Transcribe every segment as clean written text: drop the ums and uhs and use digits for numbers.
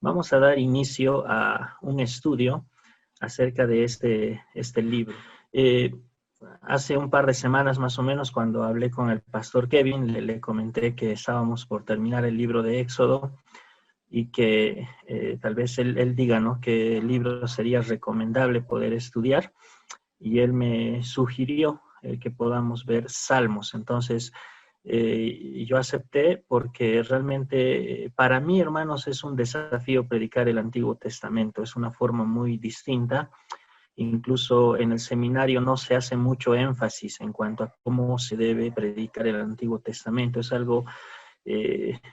Vamos a dar inicio a un estudio acerca de este libro. Hace un par de semanas más o menos, cuando hablé con el pastor Kevin, le comenté que estábamos por terminar el libro de Éxodo y que tal vez él diga, ¿no?, que el libro sería recomendable poder estudiar, y él me sugirió que podamos ver Salmos. Entonces, yo acepté porque realmente para mí, hermanos, es un desafío predicar el Antiguo Testamento. Es una forma muy distinta. Incluso en el seminario no se hace mucho énfasis en cuanto a cómo se debe predicar el Antiguo Testamento. Es algo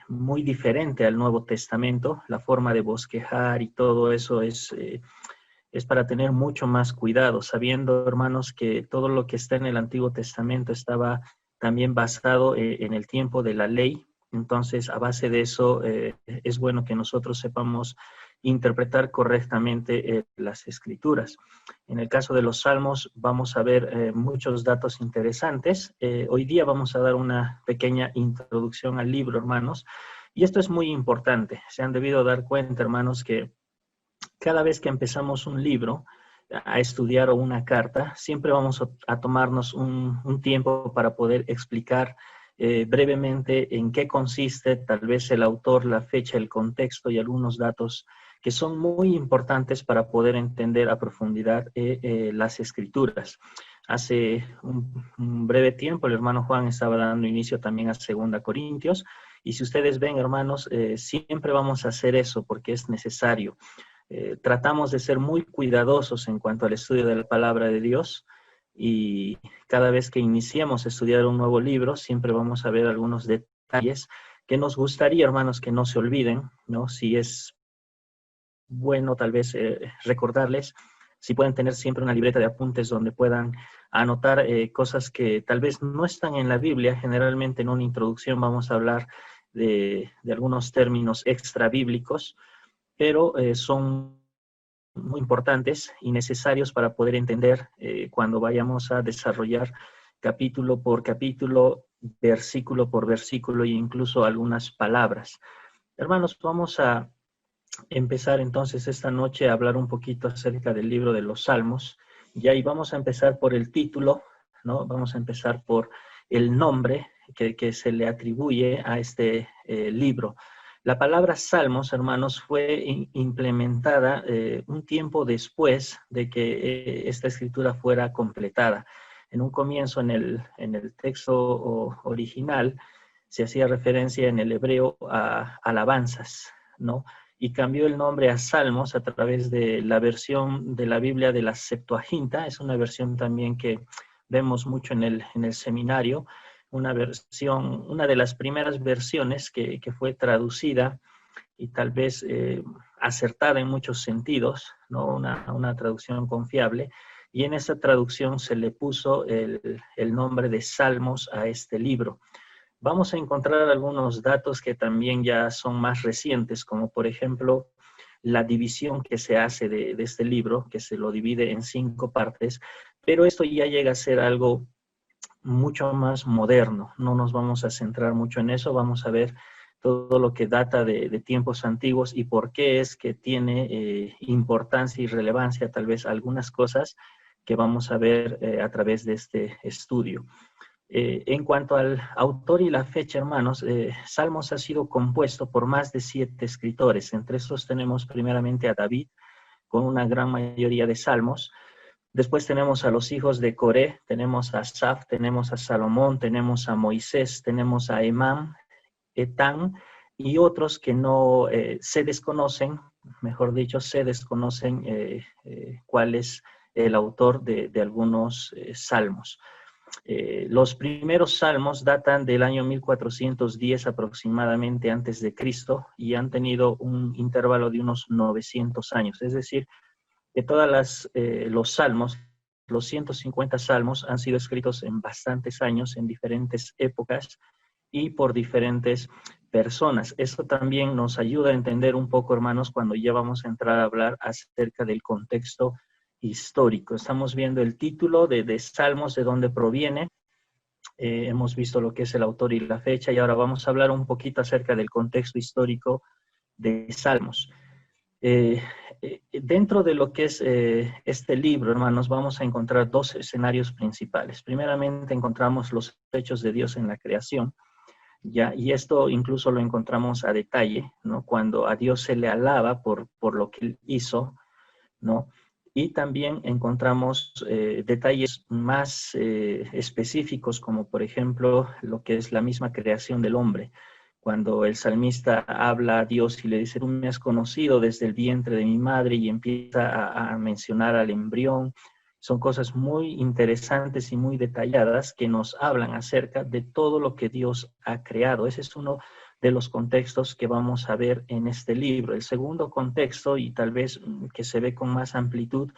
muy diferente al Nuevo Testamento. La forma de bosquejar y todo eso es para tener mucho más cuidado, sabiendo, hermanos, que todo lo que está en el Antiguo Testamento estaba también basado en el tiempo de la ley. Entonces, a base de eso, es bueno que nosotros sepamos interpretar correctamente las escrituras. En el caso de los salmos, vamos a ver muchos datos interesantes. Hoy día vamos a dar una pequeña introducción al libro, hermanos, y esto es muy importante. Se han debido dar cuenta, hermanos, que cada vez que empezamos un libro a estudiar o una carta, siempre vamos a tomarnos un tiempo para poder explicar brevemente en qué consiste tal vez el autor, la fecha, el contexto y algunos datos que son muy importantes para poder entender a profundidad las escrituras. Hace un breve tiempo el hermano Juan estaba dando inicio también a 2 Corintios, y si ustedes ven, hermanos, siempre vamos a hacer eso porque es necesario. Tratamos de ser muy cuidadosos en cuanto al estudio de la palabra de Dios, y cada vez que iniciemos a estudiar un nuevo libro, siempre vamos a ver algunos detalles que nos gustaría, hermanos, que no se olviden, ¿no? Si es bueno, tal vez recordarles, si pueden tener siempre una libreta de apuntes donde puedan anotar cosas que tal vez no están en la Biblia. Generalmente en una introducción vamos a hablar de algunos términos extra bíblicos, pero son muy importantes y necesarios para poder entender cuando vayamos a desarrollar capítulo por capítulo, versículo por versículo e incluso algunas palabras. Hermanos, vamos a empezar entonces esta noche a hablar un poquito acerca del libro de los Salmos. Y ahí vamos a empezar por el título, ¿no? Vamos a empezar por el nombre que se le atribuye a este libro. La palabra Salmos, hermanos, fue implementada un tiempo después de que esta escritura fuera completada. En un comienzo, en el texto original, se hacía referencia en el hebreo a alabanzas, ¿no? Y cambió el nombre a Salmos a través de la versión de la Biblia de la Septuaginta. Es una versión también que vemos mucho en el seminario, una de las primeras versiones que fue traducida y tal vez acertada en muchos sentidos, ¿no? Una traducción confiable. Y en esa traducción se le puso el nombre de Salmos a este libro. Vamos a encontrar algunos datos que también ya son más recientes, como por ejemplo la división que se hace de este libro, que se lo divide en 5 partes, pero esto ya llega a ser algo mucho más moderno. No nos vamos a centrar mucho en eso, vamos a ver todo lo que data de tiempos antiguos y por qué es que tiene importancia y relevancia tal vez algunas cosas que vamos a ver a través de este estudio. En cuanto al autor y la fecha, hermanos, Salmos ha sido compuesto por más de 7 escritores. Entre estos tenemos primeramente a David, con una gran mayoría de salmos. Después tenemos a los hijos de Coré, tenemos a Asaf, tenemos a Salomón, tenemos a Moisés, tenemos a Emán, Etán y otros que no se desconocen, mejor dicho, se desconocen cuál es el autor de algunos salmos. Los primeros salmos datan del año 1410 aproximadamente antes de Cristo y han tenido un intervalo de unos 900 años. Es decir, que los salmos, los 150 salmos han sido escritos en bastantes años, en diferentes épocas y por diferentes personas. Esto también nos ayuda a entender un poco, hermanos, cuando ya vamos a entrar a hablar acerca del contexto histórico. Estamos viendo el título de Salmos, de dónde proviene. Hemos visto lo que es el autor y la fecha, y ahora vamos a hablar un poquito acerca del contexto histórico de Salmos. Dentro de lo que es este libro, hermanos, vamos a encontrar dos escenarios principales. Primeramente, encontramos los hechos de Dios en la creación, ¿ya? Y esto incluso lo encontramos a detalle, ¿no? Cuando a Dios se le alaba por lo que Él hizo, ¿no? Y también encontramos detalles más específicos, como por ejemplo lo que es la misma creación del hombre. Cuando el salmista habla a Dios y le dice, tú me has conocido desde el vientre de mi madre, y empieza a mencionar al embrión. Son cosas muy interesantes y muy detalladas que nos hablan acerca de todo lo que Dios ha creado. Ese es uno de los contextos que vamos a ver en este libro. El segundo contexto, y tal vez que se ve con más amplitud,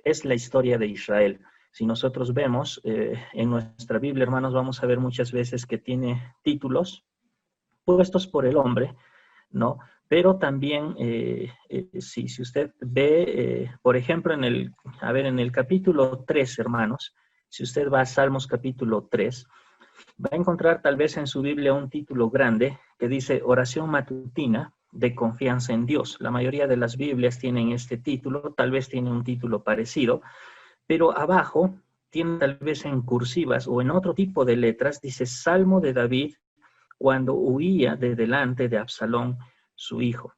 es la historia de Israel. Si nosotros vemos en nuestra Biblia, hermanos, vamos a ver muchas veces que tiene títulos puestos por el hombre, ¿no? Pero también, si usted ve, por ejemplo, en el capítulo 3, hermanos, si usted va a Salmos capítulo 3, va a encontrar tal vez en su Biblia un título grande que dice oración matutina de confianza en Dios. La mayoría de las Biblias tienen este título, tal vez tiene un título parecido, pero abajo tiene tal vez en cursivas o en otro tipo de letras, dice Salmo de David cuando huía de delante de Absalón, su hijo.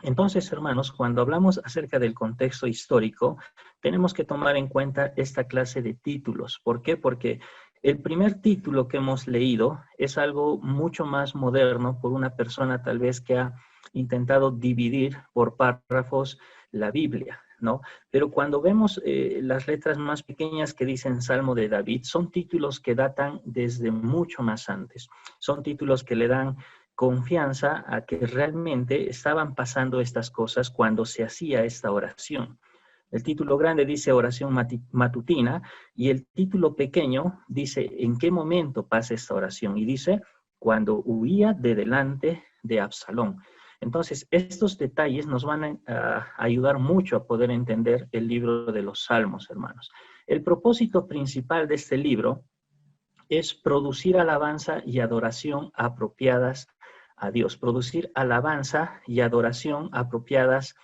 Entonces, hermanos, cuando hablamos acerca del contexto histórico, tenemos que tomar en cuenta esta clase de títulos. ¿Por qué? Porque el primer título que hemos leído es algo mucho más moderno por una persona tal vez que ha intentado dividir por párrafos la Biblia, ¿no? Pero cuando vemos las letras más pequeñas que dicen Salmo de David, son títulos que datan desde mucho más antes. Son títulos que le dan confianza a que realmente estaban pasando estas cosas cuando se hacía esta oración. El título grande dice oración matutina y el título pequeño dice en qué momento pasa esta oración y dice cuando huía de delante de Absalón. Entonces, estos detalles nos van a ayudar mucho a poder entender el libro de los Salmos, hermanos. El propósito principal de este libro es producir alabanza y adoración apropiadas a Dios. Producir alabanza y adoración apropiadas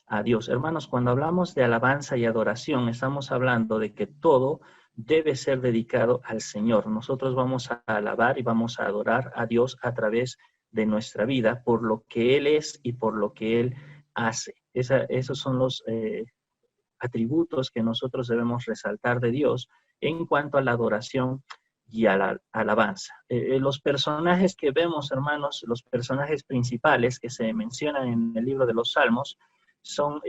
a Dios. Hermanos, cuando hablamos de alabanza y adoración, estamos hablando de que todo debe ser dedicado al Señor. Nosotros vamos a alabar y vamos a adorar a Dios a través de nuestra vida por lo que Él es y por lo que Él hace. Esos son los atributos que nosotros debemos resaltar de Dios en cuanto a la adoración y a la alabanza. Los personajes que vemos, hermanos, los personajes principales que se mencionan en el libro de los Salmos son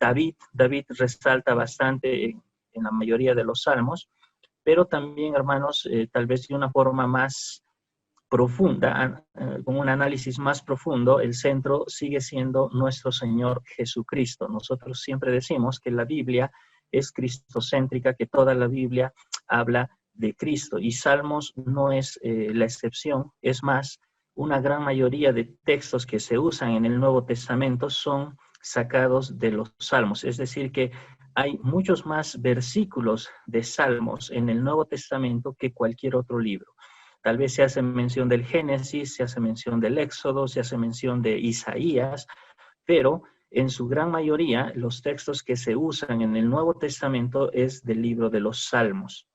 David. David resalta bastante en la mayoría de los Salmos, pero también, hermanos, tal vez de una forma más profunda, con un análisis más profundo, el centro sigue siendo nuestro Señor Jesucristo. Nosotros siempre decimos que la Biblia es cristocéntrica, que toda la Biblia habla de Cristo, y Salmos no es la excepción. Es más, una gran mayoría de textos que se usan en el Nuevo Testamento son sacados de los Salmos, es decir que hay muchos más versículos de Salmos en el Nuevo Testamento que cualquier otro libro. Tal vez se hace mención del Génesis, se hace mención del Éxodo, se hace mención de Isaías, pero en su gran mayoría los textos que se usan en el Nuevo Testamento es del libro de los Salmos.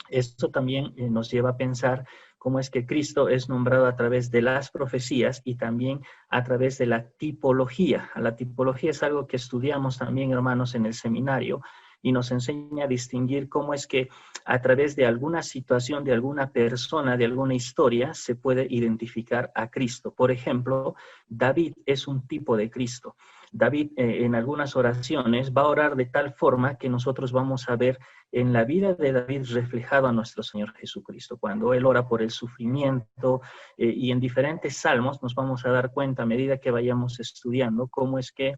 Esto también nos lleva a pensar cómo es que Cristo es nombrado a través de las profecías y también a través de la tipología. La tipología es algo que estudiamos también, hermanos, en el seminario, y nos enseña a distinguir cómo es que a través de alguna situación, de alguna persona, de alguna historia, se puede identificar a Cristo. Por ejemplo, David es un tipo de Cristo. David en algunas oraciones va a orar de tal forma que nosotros vamos a ver en la vida de David reflejado a nuestro Señor Jesucristo. Cuando él ora por el sufrimiento y en diferentes salmos nos vamos a dar cuenta a medida que vayamos estudiando cómo es que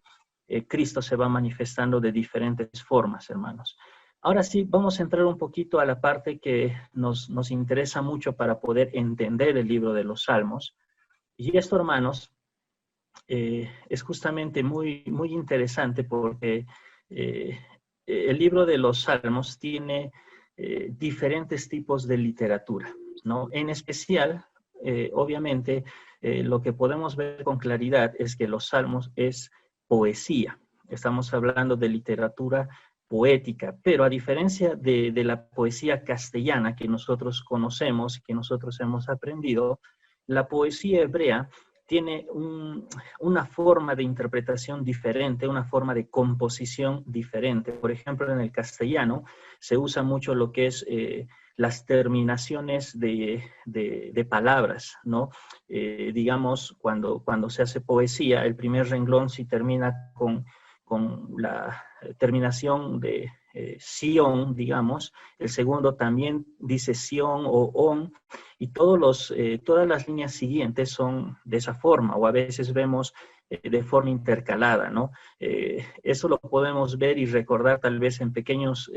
Cristo se va manifestando de diferentes formas, hermanos. Ahora sí, vamos a entrar un poquito a la parte que nos interesa mucho para poder entender el libro de los Salmos. Y esto, hermanos, es justamente muy, muy interesante porque el libro de los Salmos tiene diferentes tipos de literatura, ¿no? En especial, obviamente, lo que podemos ver con claridad es que los Salmos es poesía. Estamos hablando de literatura poética, pero a diferencia de la poesía castellana que nosotros conocemos y que nosotros hemos aprendido, la poesía hebrea tiene una forma de interpretación diferente, una forma de composición diferente. Por ejemplo, en el castellano se usa mucho lo que es las terminaciones de palabras, ¿no? Digamos, cuando se hace poesía, el primer renglón sí termina con la terminación de Sion, digamos, el segundo también dice Sion o on, y todas las líneas siguientes son de esa forma, o a veces vemos de forma intercalada, ¿no? Eso lo podemos ver y recordar tal vez en pequeños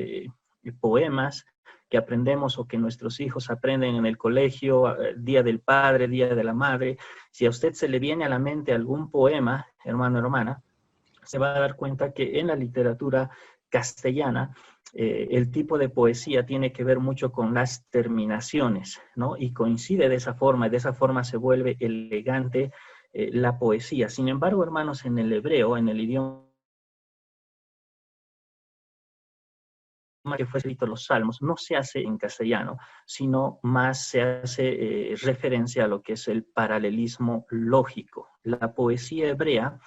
poemas que aprendemos o que nuestros hijos aprenden en el colegio, Día del Padre, Día de la Madre. Si a usted se le viene a la mente algún poema, hermano, hermana, se va a dar cuenta que en la literatura castellana el tipo de poesía tiene que ver mucho con las terminaciones, ¿no? Y coincide de esa forma, y de esa forma se vuelve elegante la poesía. Sin embargo, hermanos, en el hebreo, en el idioma que fue escrito los salmos, no se hace en castellano, sino más se hace referencia a lo que es el paralelismo lógico. La poesía hebrea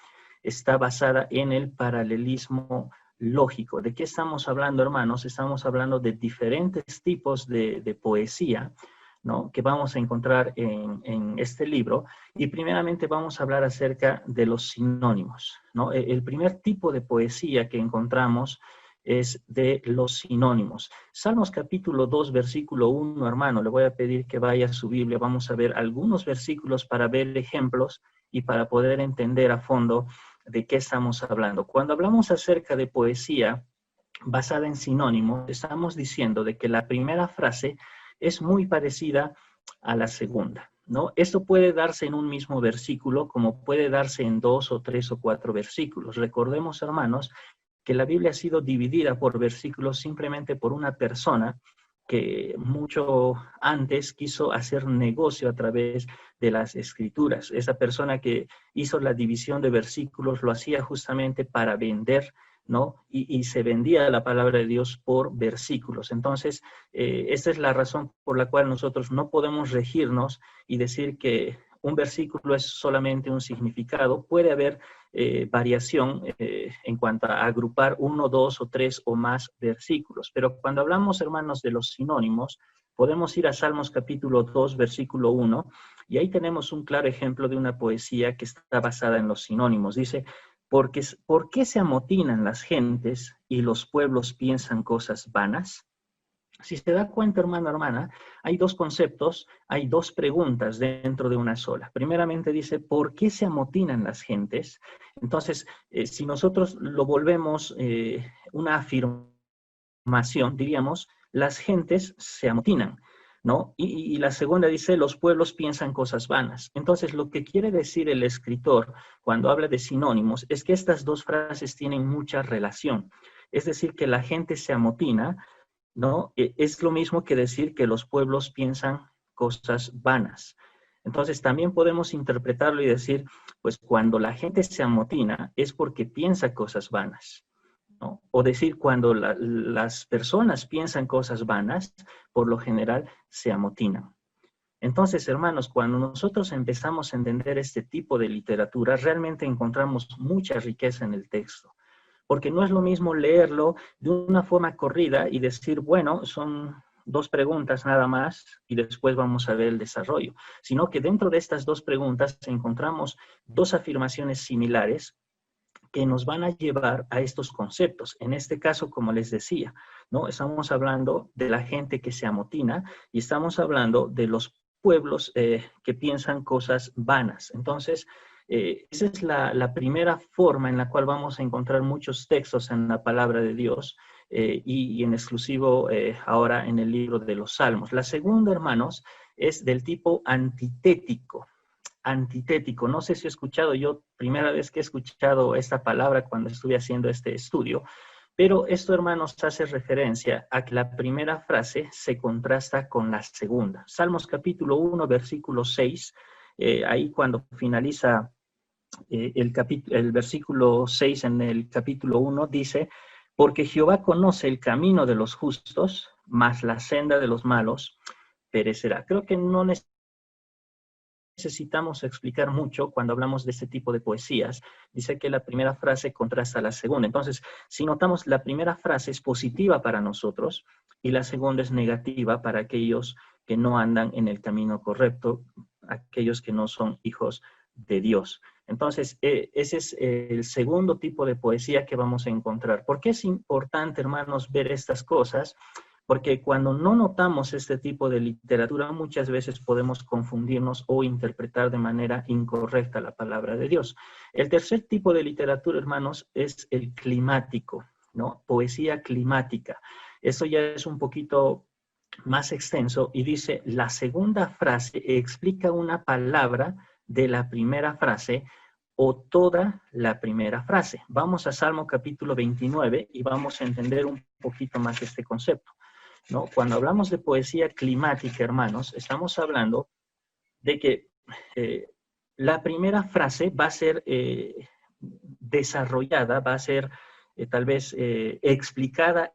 está basada en el paralelismo lógico. ¿De qué estamos hablando, hermanos? Estamos hablando de diferentes tipos de poesía, ¿no?, que vamos a encontrar en este libro. Y primeramente vamos a hablar acerca de los sinónimos, ¿no? El primer tipo de poesía que encontramos es de los sinónimos. Salmos capítulo 2, versículo 1, hermano, le voy a pedir que vaya a su Biblia. Vamos a ver algunos versículos para ver ejemplos y para poder entender a fondo de qué estamos hablando. Cuando hablamos acerca de poesía basada en sinónimos, estamos diciendo de que la primera frase es muy parecida a la segunda, ¿no? Esto puede darse en un mismo versículo, como puede darse en 2 o 3 o 4 versículos. Recordemos, hermanos, que la Biblia ha sido dividida por versículos simplemente por una persona que mucho antes quiso hacer negocio a través de las escrituras. Esa persona que hizo la división de versículos lo hacía justamente para vender, ¿no? Y se vendía la palabra de Dios por versículos. Entonces, esta es la razón por la cual nosotros no podemos regirnos y decir que un versículo es solamente un significado. Puede haber variación en cuanto a agrupar 1, 2 o 3 o más versículos. Pero cuando hablamos, hermanos, de los sinónimos, podemos ir a Salmos capítulo 2, versículo 1, y ahí tenemos un claro ejemplo de una poesía que está basada en los sinónimos. Dice, ¿por qué se amotinan las gentes y los pueblos piensan cosas vanas? Si se da cuenta, hermano, hermana, hay dos conceptos, hay dos preguntas dentro de una sola. Primeramente dice, ¿por qué se amotinan las gentes? Entonces, si nosotros lo volvemos una afirmación, diríamos, las gentes se amotinan, ¿no? Y la segunda dice, los pueblos piensan cosas vanas. Entonces, lo que quiere decir el escritor cuando habla de sinónimos es que estas dos frases tienen mucha relación. Es decir, que la gente se amotina, ¿no? Es lo mismo que decir que los pueblos piensan cosas vanas. Entonces también podemos interpretarlo y decir, pues cuando la gente se amotina es porque piensa cosas vanas, ¿no? O decir cuando las personas piensan cosas vanas, por lo general se amotinan. Entonces, hermanos, cuando nosotros empezamos a entender este tipo de literatura, realmente encontramos mucha riqueza en el texto. Porque no es lo mismo leerlo de una forma corrida y decir, bueno, son dos preguntas nada más y después vamos a ver el desarrollo, sino que dentro de estas dos preguntas encontramos dos afirmaciones similares que nos van a llevar a estos conceptos. En este caso, como les decía, ¿no? Estamos hablando de la gente que se amotina y estamos hablando de los pueblos que piensan cosas vanas. Entonces, esa es la primera forma en la cual vamos a encontrar muchos textos en la palabra de Dios y en exclusivo ahora en el libro de los Salmos. La segunda, hermanos, es del tipo antitético. Antitético, no sé si he escuchado, yo primera vez que he escuchado esta palabra cuando estuve haciendo este estudio, pero esto, hermanos, hace referencia a que la primera frase se contrasta con la segunda. Salmos capítulo 1, versículo 6, ahí cuando finaliza el versículo 6 en el capítulo 1 dice, porque Jehová conoce el camino de los justos, mas la senda de los malos perecerá. Creo que no necesitamos explicar mucho cuando hablamos de este tipo de poesías. Dice que la primera frase contrasta a la segunda. Entonces, si notamos, la primera frase es positiva para nosotros y la segunda es negativa para aquellos que no andan en el camino correcto, aquellos que no son hijos de Dios. Entonces, ese es el segundo tipo de poesía que vamos a encontrar. ¿Por qué es importante, hermanos, ver estas cosas? Porque cuando no notamos este tipo de literatura, muchas veces podemos confundirnos o interpretar de manera incorrecta la palabra de Dios. El tercer tipo de literatura, hermanos, es el climático, ¿no? Poesía climática. Eso ya es un poquito más extenso y dice, la segunda frase explica una palabra de la primera frase o toda la primera frase. Vamos a Salmo capítulo 29 y vamos a entender un poquito más este concepto, ¿no? Cuando hablamos de poesía climática, hermanos, estamos hablando de que la primera frase va a ser desarrollada, va a ser tal vez explicada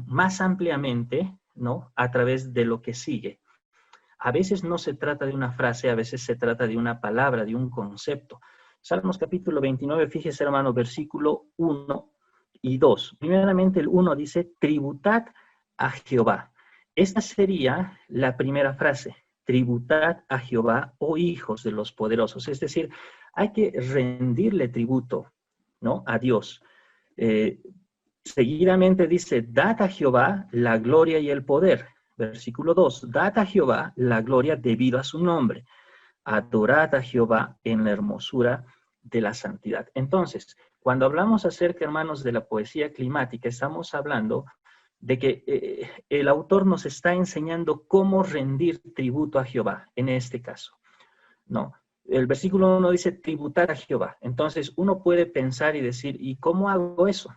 más ampliamente, ¿no? A través de lo que sigue. A veces no se trata de una frase, a veces se trata de una palabra, de un concepto. Salmos capítulo 29, fíjese, hermano, versículo 1 y 2. Primeramente el 1 dice, tributad a Jehová. Esta sería la primera frase, tributad a Jehová, oh hijos de los poderosos. Es decir, hay que rendirle tributo, ¿no? A Dios. Seguidamente dice, dad a Jehová la gloria y el poder. Versículo 2, dad a Jehová la gloria debido a su nombre. Adorad a Jehová en la hermosura de la santidad. Entonces, cuando hablamos acerca, hermanos, de la poesía climática, estamos hablando de que el autor nos está enseñando cómo rendir tributo a Jehová, en este caso, ¿no? El versículo 1 dice tributar a Jehová. Entonces, uno puede pensar y decir, ¿y cómo hago eso?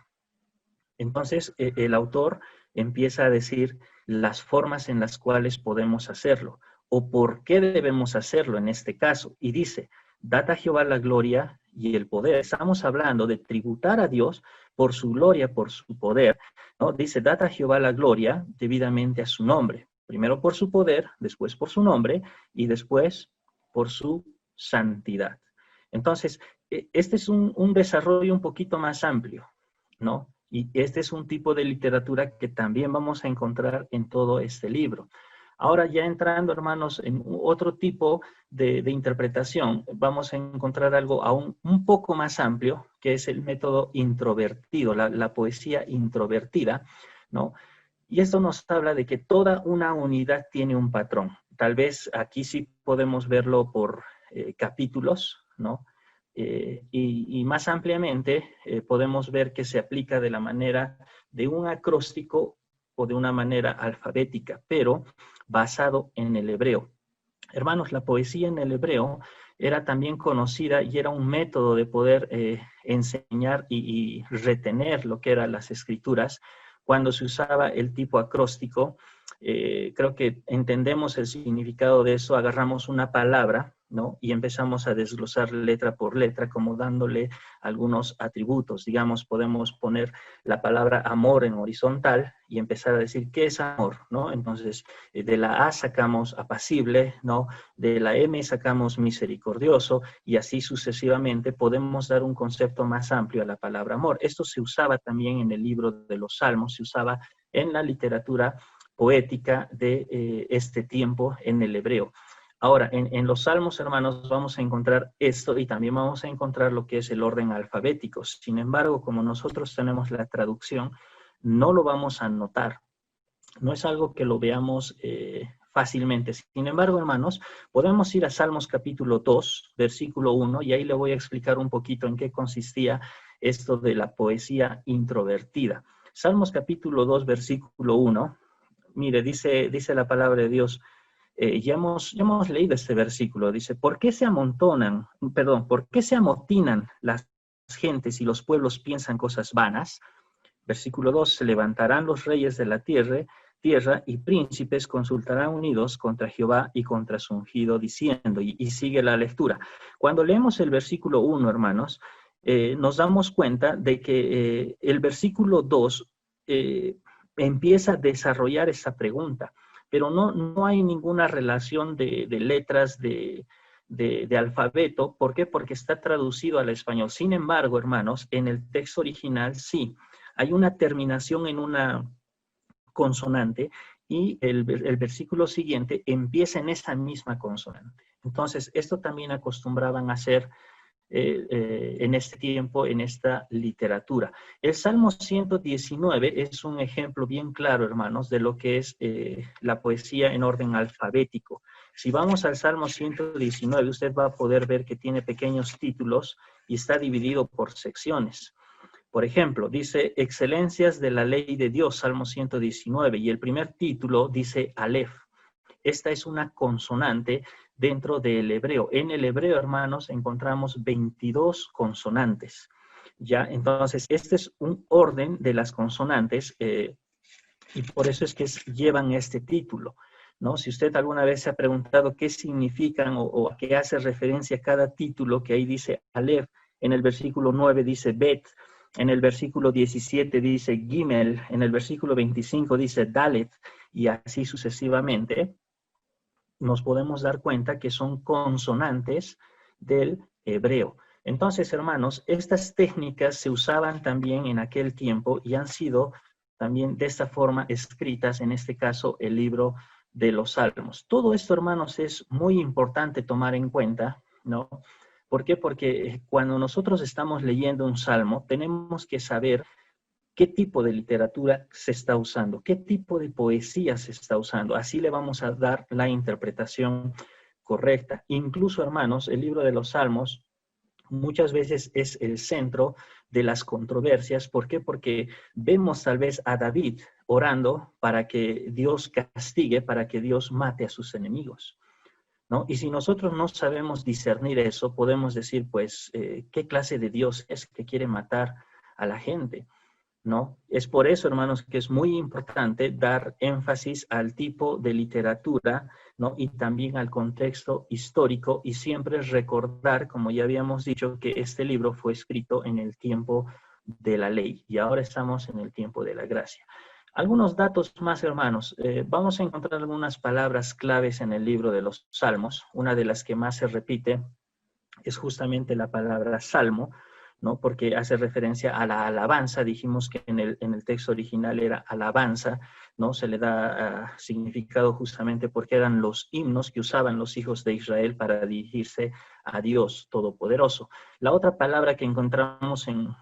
Entonces, el autor empieza a decir las formas en las cuales podemos hacerlo, o por qué debemos hacerlo en este caso. Y dice, dad a Jehová la gloria y el poder. Estamos hablando de tributar a Dios por su gloria, por su poder, ¿no? Dice, dad a Jehová la gloria debidamente a su nombre. Primero por su poder, después por su nombre y después por su santidad. Entonces, este es un desarrollo un poquito más amplio, ¿no? Y este es un tipo de literatura que también vamos a encontrar en todo este libro. Ahora ya entrando, hermanos, en otro tipo de interpretación, vamos a encontrar algo aún un poco más amplio, que es el método introvertido, la poesía introvertida, ¿no? Y esto nos habla de que toda una unidad tiene un patrón. Tal vez aquí sí podemos verlo por capítulos, ¿no? Y más ampliamente podemos ver que se aplica de la manera de un acróstico o de una manera alfabética, pero basado en el hebreo. Hermanos, la poesía en el hebreo era también conocida y era un método de poder enseñar y retener lo que eran las escrituras. Cuando se usaba el tipo acróstico, creo que entendemos el significado de eso, agarramos una palabra, ¿no? Y empezamos a desglosar letra por letra, como dándole algunos atributos. Digamos, podemos poner la palabra amor en horizontal y empezar a decir, ¿qué es amor? ¿No? Entonces, de la A sacamos apacible, ¿no? De la M sacamos misericordioso, y así sucesivamente podemos dar un concepto más amplio a la palabra amor. Esto se usaba también en el libro de los Salmos, se usaba en la literatura poética de este tiempo en el hebreo. Ahora, en los Salmos, hermanos, vamos a encontrar esto y también vamos a encontrar lo que es el orden alfabético. Sin embargo, como nosotros tenemos la traducción, no lo vamos a notar. No es algo que lo veamos fácilmente. Sin embargo, hermanos, podemos ir a Salmos capítulo 2, versículo 1, y ahí le voy a explicar un poquito en qué consistía esto de la poesía introvertida. Salmos capítulo 2, versículo 1, mire, dice la palabra de Dios. Ya hemos leído este versículo, dice, ¿por qué se amotinan las gentes y los pueblos piensan cosas vanas? Versículo 2, se levantarán los reyes de la tierra tierra y príncipes consultarán unidos contra Jehová y contra su ungido, diciendo, y sigue la lectura. Cuando leemos el versículo 1, hermanos, nos damos cuenta de que el versículo 2 empieza a desarrollar esa pregunta, pero no hay ninguna relación de letras de alfabeto. ¿Por qué? Porque está traducido al español. Sin embargo, hermanos, en el texto original sí, hay una terminación en una consonante y el versículo siguiente empieza en esa misma consonante. Entonces, esto también acostumbraban a hacer en este tiempo, en esta literatura. El Salmo 119 es un ejemplo bien claro, hermanos, de lo que es la poesía en orden alfabético. Si vamos al Salmo 119, usted va a poder ver que tiene pequeños títulos y está dividido por secciones. Por ejemplo, dice excelencias de la ley de Dios, Salmo 119, y el primer título dice Aleph. Esta es una consonante dentro del hebreo. En el hebreo, hermanos, encontramos 22 consonantes. ¿Ya? Entonces, este es un orden de las consonantes y por eso es que llevan este título, ¿no? Si usted alguna vez se ha preguntado qué significan o a qué hace referencia cada título, que ahí dice Aleph, en el versículo 9 dice Bet, en el versículo 17 dice Gimel, en el versículo 25 dice Dalet, y así sucesivamente, nos podemos dar cuenta que son consonantes del hebreo. Entonces, hermanos, estas técnicas se usaban también en aquel tiempo y han sido también de esta forma escritas, en este caso, el libro de los Salmos. Todo esto, hermanos, es muy importante tomar en cuenta, ¿no? ¿Por qué? Porque cuando nosotros estamos leyendo un salmo, tenemos que saber qué tipo de literatura se está usando, qué tipo de poesía se está usando. Así le vamos a dar la interpretación correcta. Incluso, hermanos, el libro de los Salmos muchas veces es el centro de las controversias. ¿Por qué? Porque vemos tal vez a David orando para que Dios castigue, para que Dios mate a sus enemigos, ¿no? Y si nosotros no sabemos discernir eso, podemos decir, pues, ¿qué clase de Dios es que quiere matar a la gente? ¿No? Es por eso, hermanos, que es muy importante dar énfasis al tipo de literatura, ¿no? Y también al contexto histórico y siempre recordar, como ya habíamos dicho, que este libro fue escrito en el tiempo de la ley y ahora estamos en el tiempo de la gracia. Algunos datos más, hermanos. Vamos a encontrar algunas palabras claves en el libro de los Salmos. Una de las que más se repite es justamente la palabra salmo, ¿no? Porque hace referencia a la alabanza. Dijimos que en el texto original era alabanza, ¿no? Se le da significado justamente porque eran los himnos que usaban los hijos de Israel para dirigirse a Dios Todopoderoso. La otra palabra que encontramos en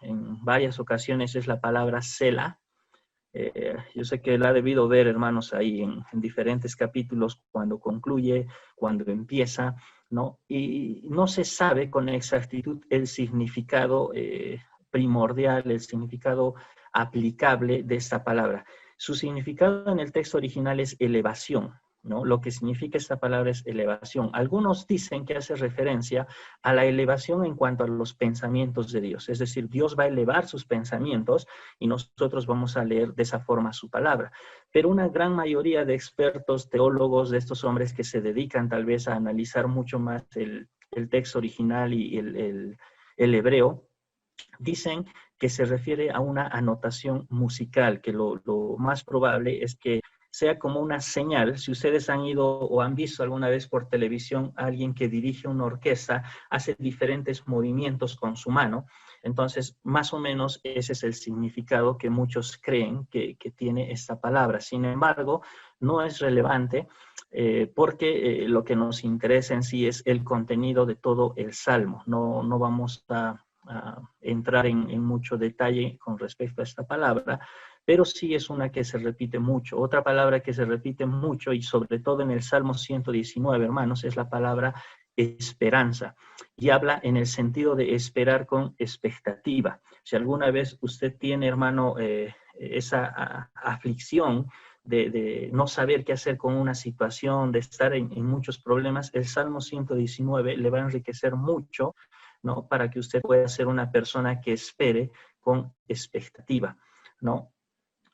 varias ocasiones es la palabra Selah. Yo sé que la ha debido ver, hermanos, ahí en diferentes capítulos, cuando concluye, cuando empieza, ¿no? Y no se sabe con exactitud el significado primordial, el significado aplicable de esta palabra. Su significado en el texto original es elevación, ¿no? Lo que significa esta palabra es elevación. Algunos dicen que hace referencia a la elevación en cuanto a los pensamientos de Dios. Es decir, Dios va a elevar sus pensamientos y nosotros vamos a leer de esa forma su palabra. Pero una gran mayoría de expertos, teólogos, de estos hombres que se dedican tal vez a analizar mucho más el texto original y el hebreo, dicen que se refiere a una anotación musical, que lo más probable es que sea como una señal. Si ustedes han ido o han visto alguna vez por televisión a alguien que dirige una orquesta, hace diferentes movimientos con su mano. Entonces, más o menos ese es el significado que muchos creen que tiene esta palabra. Sin embargo, no es relevante porque lo que nos interesa en sí es el contenido de todo el salmo. No vamos a entrar en mucho detalle con respecto a esta palabra, pero sí es una que se repite mucho. Otra palabra que se repite mucho, y sobre todo en el Salmo 119, hermanos, es la palabra esperanza. Y habla en el sentido de esperar con expectativa. Si alguna vez usted tiene, hermano, esa aflicción de no saber qué hacer con una situación, de estar en muchos problemas, el Salmo 119 le va a enriquecer mucho, ¿no? Para que usted pueda ser una persona que espere con expectativa, ¿no?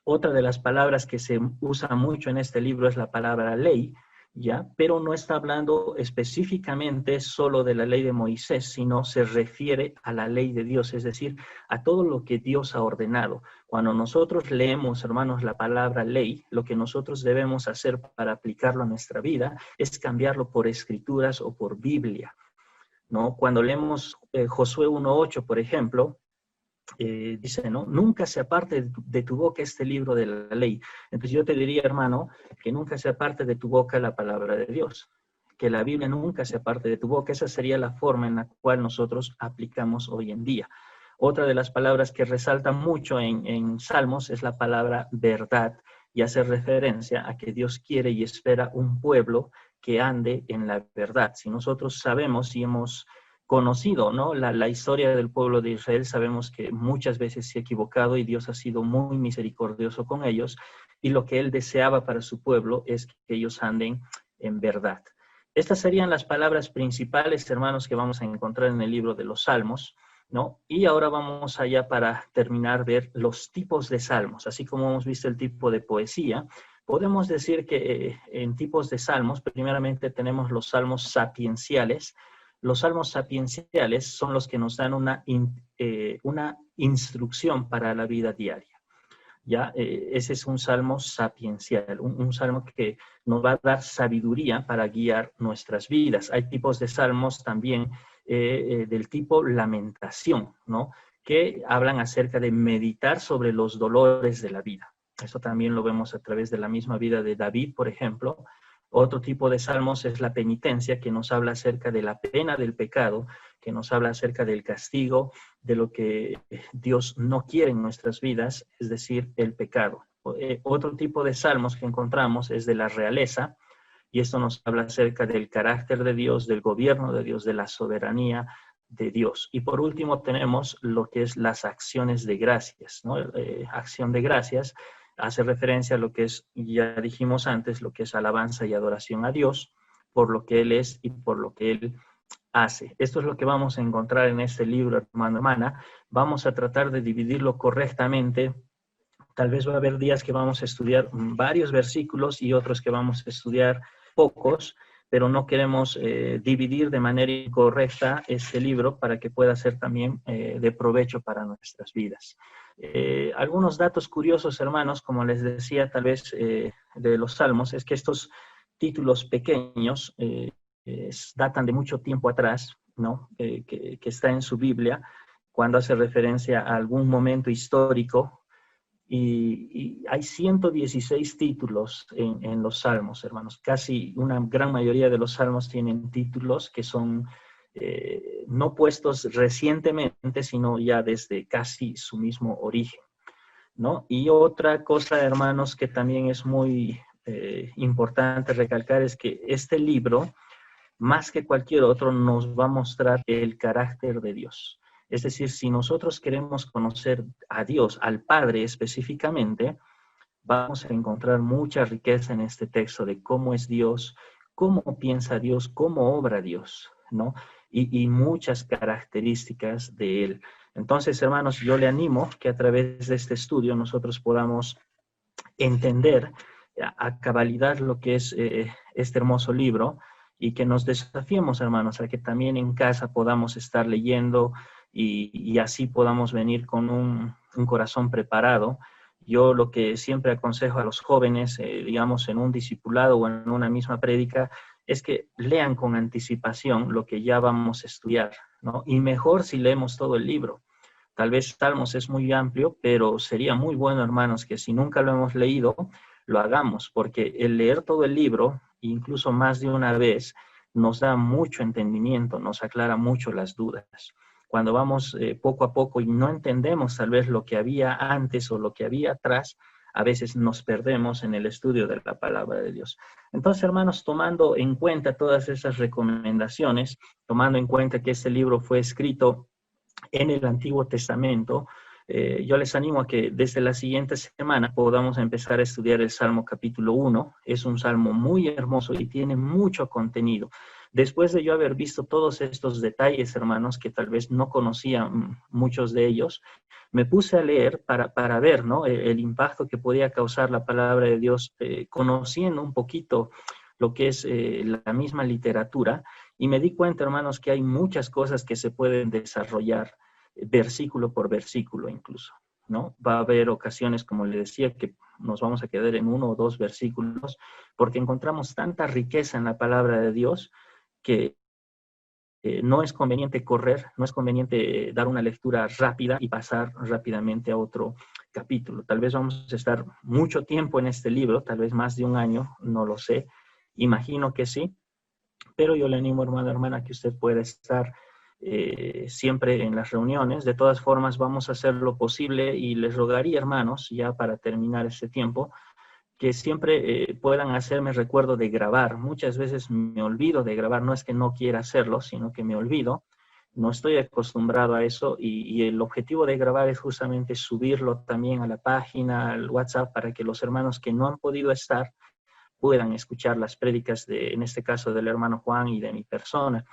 Otra de las palabras que se usa mucho en este libro es la palabra ley, ¿ya? Pero no está hablando específicamente solo de la ley de Moisés, sino se refiere a la ley de Dios, es decir, a todo lo que Dios ha ordenado. Cuando nosotros leemos, hermanos, la palabra ley, lo que nosotros debemos hacer para aplicarlo a nuestra vida es cambiarlo por escrituras o por Biblia, ¿no? Cuando leemos Josué 1:8, por ejemplo, dice, ¿no? Nunca se aparte de tu boca este libro de la ley. Entonces yo te diría, hermano, que nunca se aparte de tu boca la palabra de Dios. Que la Biblia nunca se aparte de tu boca. Esa sería la forma en la cual nosotros aplicamos hoy en día. Otra de las palabras que resalta mucho en Salmos es la palabra verdad, y hace referencia a que Dios quiere y espera un pueblo que ande en la verdad. Si nosotros sabemos y hemos conocido, ¿no? La historia del pueblo de Israel, sabemos que muchas veces se ha equivocado y Dios ha sido muy misericordioso con ellos, y lo que Él deseaba para su pueblo es que ellos anden en verdad. Estas serían las palabras principales, hermanos, que vamos a encontrar en el libro de los Salmos, ¿no? Y ahora vamos allá para terminar ver los tipos de salmos. Así como hemos visto el tipo de poesía, podemos decir que en tipos de salmos, primeramente tenemos los salmos sapienciales. Los salmos sapienciales son los que nos dan una instrucción para la vida diaria. ¿Ya? Ese es un salmo sapiencial, un salmo que nos va a dar sabiduría para guiar nuestras vidas. Hay tipos de salmos también del tipo lamentación, ¿no? Que hablan acerca de meditar sobre los dolores de la vida. Eso también lo vemos a través de la misma vida de David, por ejemplo. Otro tipo de salmos es la penitencia, que nos habla acerca de la pena del pecado, que nos habla acerca del castigo, de lo que Dios no quiere en nuestras vidas, es decir, el pecado. Otro tipo de salmos que encontramos es de la realeza, y esto nos habla acerca del carácter de Dios, del gobierno de Dios, de la soberanía de Dios. Y por último tenemos lo que es las acciones de gracias, ¿no? Acción de gracias hace referencia a lo que es, ya dijimos antes, lo que es alabanza y adoración a Dios, por lo que Él es y por lo que Él hace. Esto es lo que vamos a encontrar en este libro, hermano, hermana. Vamos a tratar de dividirlo correctamente. Tal vez va a haber días que vamos a estudiar varios versículos y otros que vamos a estudiar pocos, pero no queremos dividir de manera incorrecta este libro para que pueda ser también de provecho para nuestras vidas. Algunos datos curiosos, hermanos, como les decía, tal vez de los Salmos, es que estos títulos pequeños datan de mucho tiempo atrás, ¿no? Que está en su Biblia, cuando hace referencia a algún momento histórico, y hay 116 títulos en los Salmos, hermanos. Casi una gran mayoría de los Salmos tienen títulos que son no puestos recientemente, sino ya desde casi su mismo origen, ¿no? Y otra cosa, hermanos, que también es muy importante recalcar es que este libro, más que cualquier otro, nos va a mostrar el carácter de Dios. Es decir, si nosotros queremos conocer a Dios, al Padre específicamente, vamos a encontrar mucha riqueza en este texto de cómo es Dios, cómo piensa Dios, cómo obra Dios, ¿no? Y muchas características de Él. Entonces, hermanos, yo le animo que a través de este estudio nosotros podamos entender a cabalidad lo que es este hermoso libro, y que nos desafiemos, hermanos, a que también en casa podamos estar leyendo y así podamos venir con un corazón preparado. Yo lo que siempre aconsejo a los jóvenes, digamos, en un discipulado o en una misma prédica, es que lean con anticipación lo que ya vamos a estudiar, ¿no? Y mejor si leemos todo el libro. Tal vez Salmos es muy amplio, pero sería muy bueno, hermanos, que si nunca lo hemos leído, lo hagamos, porque el leer todo el libro, incluso más de una vez, nos da mucho entendimiento, nos aclara mucho las dudas. Cuando vamos poco a poco y no entendemos tal vez lo que había antes o lo que había atrás, a veces nos perdemos en el estudio de la palabra de Dios. Entonces, hermanos, tomando en cuenta todas esas recomendaciones, tomando en cuenta que este libro fue escrito en el Antiguo Testamento, Yo les animo a que desde la siguiente semana podamos empezar a estudiar el Salmo capítulo 1. Es un salmo muy hermoso y tiene mucho contenido. Después de yo haber visto todos estos detalles, hermanos, que tal vez no conocía muchos de ellos, me puse a leer para ver, ¿no?, el impacto que podía causar la palabra de Dios, conociendo un poquito lo que es la misma literatura, y me di cuenta, hermanos, que hay muchas cosas que se pueden desarrollar versículo por versículo incluso, ¿no? Va a haber ocasiones, como le decía, que nos vamos a quedar en 1 o 2 versículos, porque encontramos tanta riqueza en la palabra de Dios que no es conveniente correr, no es conveniente dar una lectura rápida y pasar rápidamente a otro capítulo. Tal vez vamos a estar mucho tiempo en este libro, tal vez más de un año, no lo sé, imagino que sí, pero yo le animo, hermano, hermana, que usted pueda estar siempre en las reuniones. De todas formas, vamos a hacer lo posible y les rogaría, hermanos, ya para terminar este tiempo, que siempre puedan hacerme recuerdo de grabar. Muchas veces me olvido de grabar, no es que no quiera hacerlo, sino que me olvido. No estoy acostumbrado a eso y el objetivo de grabar es justamente subirlo también a la página, al WhatsApp, para que los hermanos que no han podido estar puedan escuchar las prédicas de, en este caso, del hermano Juan y de mi persona.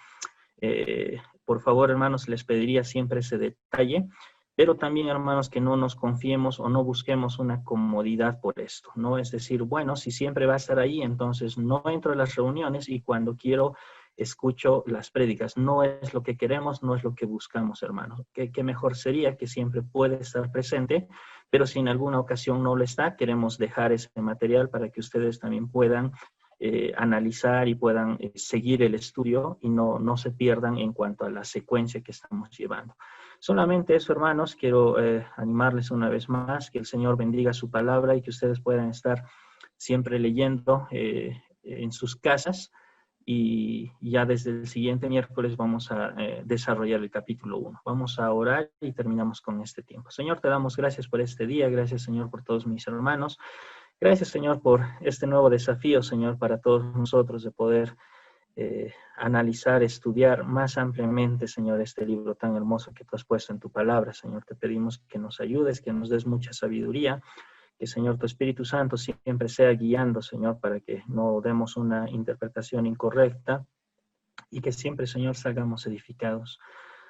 Por favor, hermanos, les pediría siempre ese detalle, pero también, hermanos, que no nos confiemos o no busquemos una comodidad por esto, ¿no? Es decir, bueno, si siempre va a estar ahí, entonces no entro a las reuniones y cuando quiero escucho las prédicas. No es lo que queremos, no es lo que buscamos, hermanos. ¿Qué mejor sería que siempre puede estar presente? Pero si en alguna ocasión no lo está, queremos dejar ese material para que ustedes también puedan analizar y puedan seguir el estudio y no se pierdan en cuanto a la secuencia que estamos llevando. Solamente eso, hermanos, quiero animarles una vez más, que el Señor bendiga su palabra y que ustedes puedan estar siempre leyendo en sus casas, y ya desde el siguiente miércoles vamos a desarrollar el capítulo 1. Vamos a orar y terminamos con este tiempo. Señor, te damos gracias por este día, gracias, Señor, por todos mis hermanos. Gracias, Señor, por este nuevo desafío, Señor, para todos nosotros de poder analizar, estudiar más ampliamente, Señor, este libro tan hermoso que tú has puesto en tu palabra. Señor, te pedimos que nos ayudes, que nos des mucha sabiduría, que, Señor, tu Espíritu Santo siempre sea guiando, Señor, para que no demos una interpretación incorrecta y que siempre, Señor, salgamos edificados.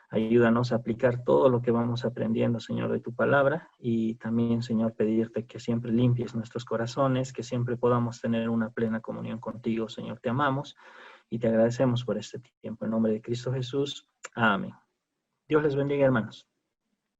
Ayúdanos a aplicar todo lo que vamos aprendiendo, Señor, de tu palabra, y también, Señor, pedirte que siempre limpies nuestros corazones, que siempre podamos tener una plena comunión contigo, Señor. Te amamos y te agradecemos por este tiempo. En nombre de Cristo Jesús. Amén. Dios les bendiga, hermanos.